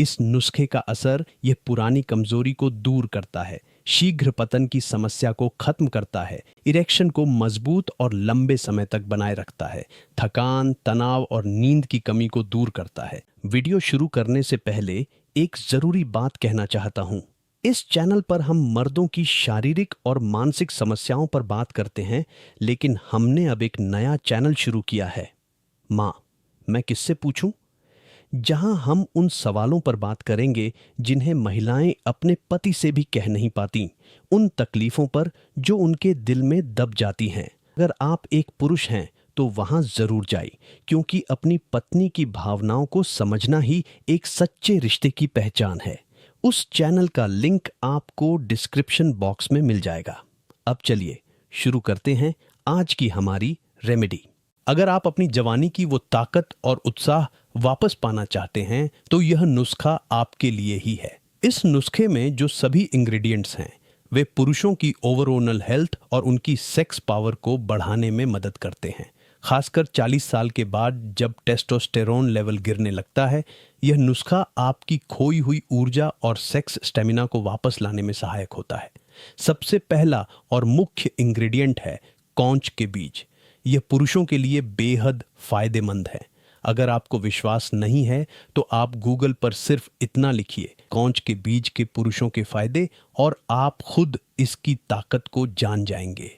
इस नुस्खे का असर यह पुरानी कमजोरी को दूर करता है, शीघ्र पतन की समस्या को खत्म करता है, इरेक्शन को मजबूत और लंबे समय तक बनाए रखता है, थकान, तनाव और नींद की कमी को दूर करता है। वीडियो शुरू करने से पहले एक जरूरी बात कहना चाहता हूँ। इस चैनल पर हम मर्दों की शारीरिक और मानसिक समस्याओं पर बात करते हैं, लेकिन हमने अब एक नया चैनल शुरू किया है, माँ मैं किससे पूछूं, जहां हम उन सवालों पर बात करेंगे जिन्हें महिलाएं अपने पति से भी कह नहीं पाती, उन तकलीफों पर जो उनके दिल में दब जाती हैं। अगर आप एक पुरुष हैं तो वहां जरूर जाइए, क्योंकि अपनी पत्नी की भावनाओं को समझना ही एक सच्चे रिश्ते की पहचान है। उस चैनल का लिंक आपको डिस्क्रिप्शन बॉक्स में मिल जाएगा। अब चलिए शुरू करते हैं आज की हमारी रेमेडी। अगर आप अपनी जवानी की वो ताकत और उत्साह वापस पाना चाहते हैं तो यह नुस्खा आपके लिए ही है। इस नुस्खे में जो सभी इंग्रेडिएंट्स हैं वे पुरुषों की ओवरऑल हेल्थ और उनकी सेक्स पावर को बढ़ाने में मदद करते हैं। खासकर 40 साल के बाद जब टेस्टोस्टेरोन लेवल गिरने लगता है, यह नुस्खा आपकी खोई हुई ऊर्जा और सेक्स स्टेमिना को वापस लाने में सहायक होता है। सबसे पहला और मुख्य इंग्रेडिएंट है कौंच के बीज। यह पुरुषों के लिए बेहद फायदेमंद है। अगर आपको विश्वास नहीं है तो आप गूगल पर सिर्फ इतना लिखिए, कौंच के बीज के पुरुषों के फायदे, और आप खुद इसकी ताकत को जान जाएंगे।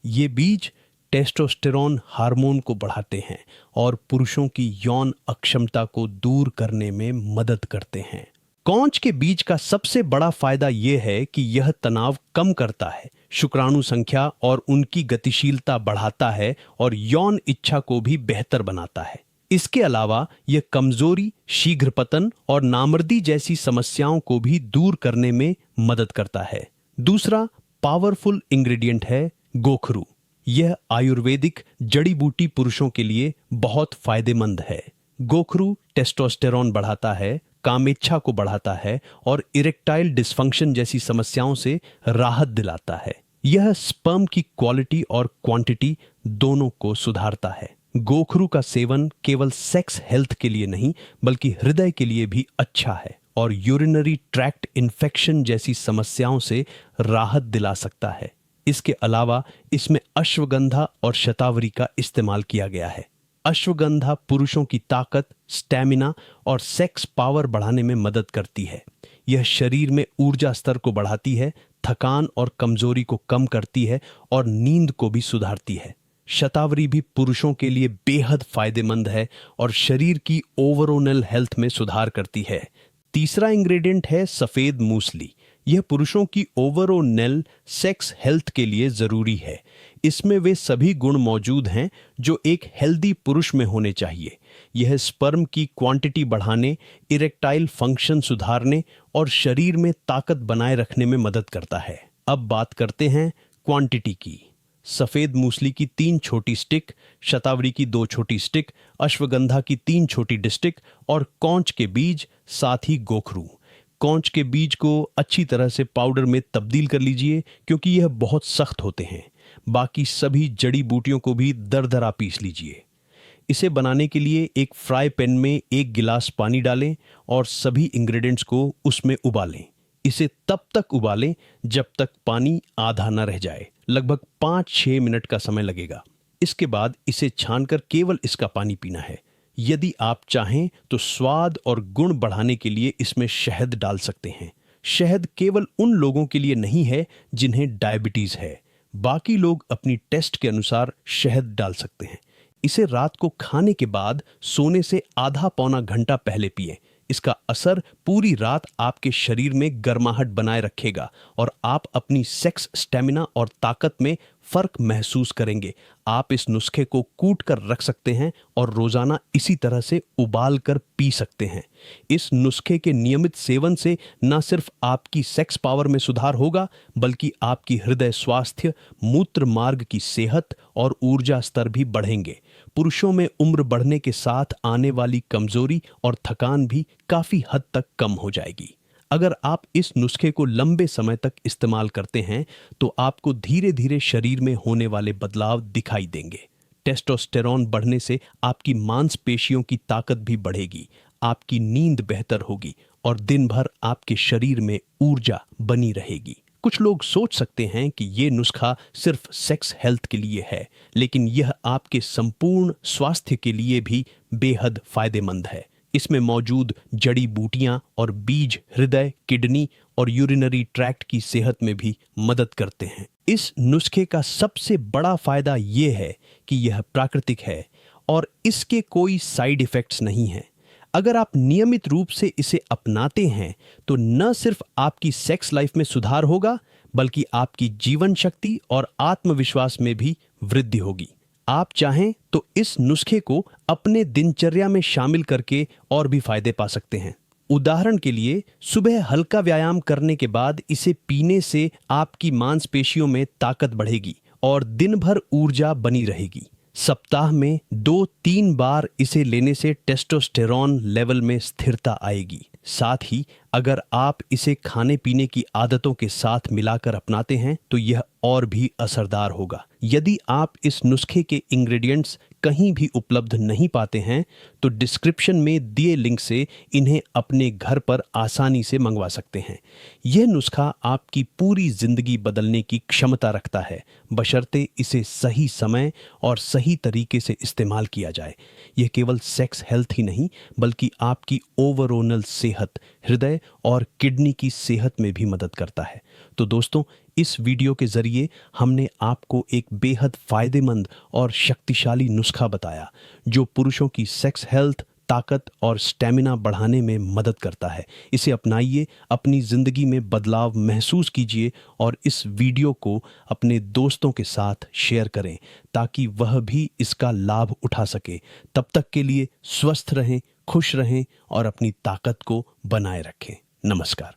ये बीज टेस्टोस्टेरोन हार्मोन को बढ़ाते हैं और पुरुषों की यौन अक्षमता को दूर करने में मदद करते हैं। कौंच के बीज का सबसे बड़ा फायदा यह है कि यह तनाव कम करता है, शुक्राणु संख्या और उनकी गतिशीलता बढ़ाता है और यौन इच्छा को भी बेहतर बनाता है। इसके अलावा यह कमजोरी, शीघ्र पतन और नामर्दी जैसी समस्याओं को भी दूर करने में मदद करता है। दूसरा पावरफुल इंग्रेडिएंट है गोखरू। यह आयुर्वेदिक जड़ी बूटी पुरुषों के लिए बहुत फायदेमंद है। गोखरू टेस्टोस्टेरोन बढ़ाता है, कामेच्छा को बढ़ाता है और इरेक्टाइल डिस्फंक्शन जैसी समस्याओं से राहत दिलाता है। यह स्पर्म की क्वालिटी और क्वांटिटी दोनों को सुधारता है। गोखरू का सेवन केवल सेक्स हेल्थ के लिए नहीं बल्कि हृदय के लिए भी अच्छा है और यूरिनरी ट्रैक्ट इन्फेक्शन जैसी समस्याओं से राहत दिला सकता है। इसके अलावा इसमें अश्वगंधा और शतावरी का इस्तेमाल किया गया है। अश्वगंधा पुरुषों की ताकत, स्टैमिना और सेक्स पावर बढ़ाने में मदद करती है। यह शरीर में ऊर्जा स्तर को बढ़ाती है, थकान और कमजोरी को कम करती है और नींद को भी सुधारती है। शतावरी भी पुरुषों के लिए बेहद फायदेमंद है और शरीर की ओवरऑल हेल्थ में सुधार करती है। तीसरा इंग्रेडिएंट है सफेद मूसली। यह पुरुषों की ओवरऑल सेक्स हेल्थ के लिए जरूरी है। इसमें वे सभी गुण मौजूद हैं जो एक हेल्दी पुरुष में होने चाहिए। यह स्पर्म की क्वांटिटी बढ़ाने, इरेक्टाइल फंक्शन सुधारने और शरीर में ताकत बनाए रखने में मदद करता है। अब बात करते हैं क्वांटिटी की। सफेद मूसली की 3 छोटी स्टिक, शतावरी की 2 छोटी स्टिक, अश्वगंधा की 3 छोटी स्टिक और कौंच के बीज, साथ ही गोखरू। कौंच के बीज को अच्छी तरह से पाउडर में तब्दील कर लीजिए क्योंकि यह बहुत सख्त होते हैं। बाकी सभी जड़ी बूटियों को भी दरदरा पीस लीजिए। इसे बनाने के लिए एक फ्राई पैन में 1 गिलास पानी डालें और सभी इंग्रेडिएंट्स को उसमें उबालें। इसे तब तक उबालें जब तक पानी आधा न रह जाए। लगभग 5-6 मिनट का समय लगेगा। इसके बाद इसे छानकर केवल इसका पानी पीना है। यदि आप चाहें तो स्वाद और गुण बढ़ाने के लिए इसमें शहद डाल सकते हैं। शहद केवल उन लोगों के लिए नहीं है जिन्हें डायबिटीज है। बाकी लोग अपनी टेस्ट के अनुसार शहद डाल सकते हैं। इसे रात को खाने के बाद सोने से आधा पौना घंटा पहले पिएं। इसका असर पूरी रात आपके शरीर में गर्माहट बनाए रखेगा और आप अपनी सेक्स स्टेमिना और ताकत में फर्क महसूस करेंगे। आप इस नुस्खे को कूट कर रख सकते हैं और रोजाना इसी तरह से उबाल कर पी सकते हैं। इस नुस्खे के नियमित सेवन से न सिर्फ आपकी सेक्स पावर में सुधार होगा बल्कि आपकी हृदय स्वास्थ्य, मूत्र मार्ग की सेहत और ऊर्जा स्तर भी बढ़ेंगे। पुरुषों में उम्र बढ़ने के साथ आने वाली कमजोरी और थकान भी काफी हद तक कम हो जाएगी। अगर आप इस नुस्खे को लंबे समय तक इस्तेमाल करते हैं तो आपको धीरे धीरे शरीर में होने वाले बदलाव दिखाई देंगे। टेस्टोस्टेरोन बढ़ने से आपकी मांसपेशियों की ताकत भी बढ़ेगी, आपकी नींद बेहतर होगी और दिन भर आपके शरीर में ऊर्जा बनी रहेगी। कुछ लोग सोच सकते हैं कि ये नुस्खा सिर्फ सेक्स हेल्थ के लिए है, लेकिन यह आपके संपूर्ण स्वास्थ्य के लिए भी बेहद फायदेमंद है। इसमें मौजूद जड़ी बूटियां और बीज हृदय, किडनी और यूरिनरी ट्रैक्ट की सेहत में भी मदद करते हैं। इस नुस्खे का सबसे बड़ा फायदा यह है कि यह प्राकृतिक है और इसके कोई साइड इफेक्ट्स नहीं हैं। अगर आप नियमित रूप से इसे अपनाते हैं तो न सिर्फ आपकी सेक्स लाइफ में सुधार होगा, बल्कि आपकी जीवन शक्ति और आत्मविश्वास में भी वृद्धि होगी। आप चाहें तो इस नुस्खे को अपने दिनचर्या में शामिल करके और भी फायदे पा सकते हैं। उदाहरण के लिए, सुबह हल्का व्यायाम करने के बाद इसे पीने से आपकी मांसपेशियों में ताकत बढ़ेगी और दिन भर ऊर्जा बनी रहेगी। सप्ताह में 2-3 बार इसे लेने से टेस्टोस्टेरॉन लेवल में स्थिरता आएगी। साथ ही अगर आप इसे खाने पीने की आदतों के साथ मिलाकर अपनाते हैं तो यह और भी असरदार होगा। यदि आप इस नुस्खे के इंग्रेडिएंट्स कहीं भी उपलब्ध नहीं पाते हैं तो डिस्क्रिप्शन में दिए लिंक से इन्हें अपने घर पर आसानी से मंगवा सकते हैं। यह नुस्खा आपकी पूरी जिंदगी बदलने की क्षमता रखता है, बशर्ते इसे सही समय और सही तरीके से इस्तेमाल किया जाए। यह केवल सेक्स हेल्थ ही नहीं, बल्कि आपकी ओवरऑल सेहत, हृदय और किडनी की सेहत में भी मदद करता है। तो दोस्तों, इस वीडियो के जरिए हमने आपको एक बेहद फायदेमंद और शक्तिशाली नुस्खा बताया जो पुरुषों की सेक्स हेल्थ, ताकत और स्टेमिना बढ़ाने में मदद करता है। इसे अपनाइए, अपनी जिंदगी में बदलाव महसूस कीजिए और इस वीडियो को अपने दोस्तों के साथ शेयर करें ताकि वह भी इसका लाभ उठा सके। तब तक के लिए स्वस्थ रहें, खुश रहें और अपनी ताकत को बनाए रखें। नमस्कार।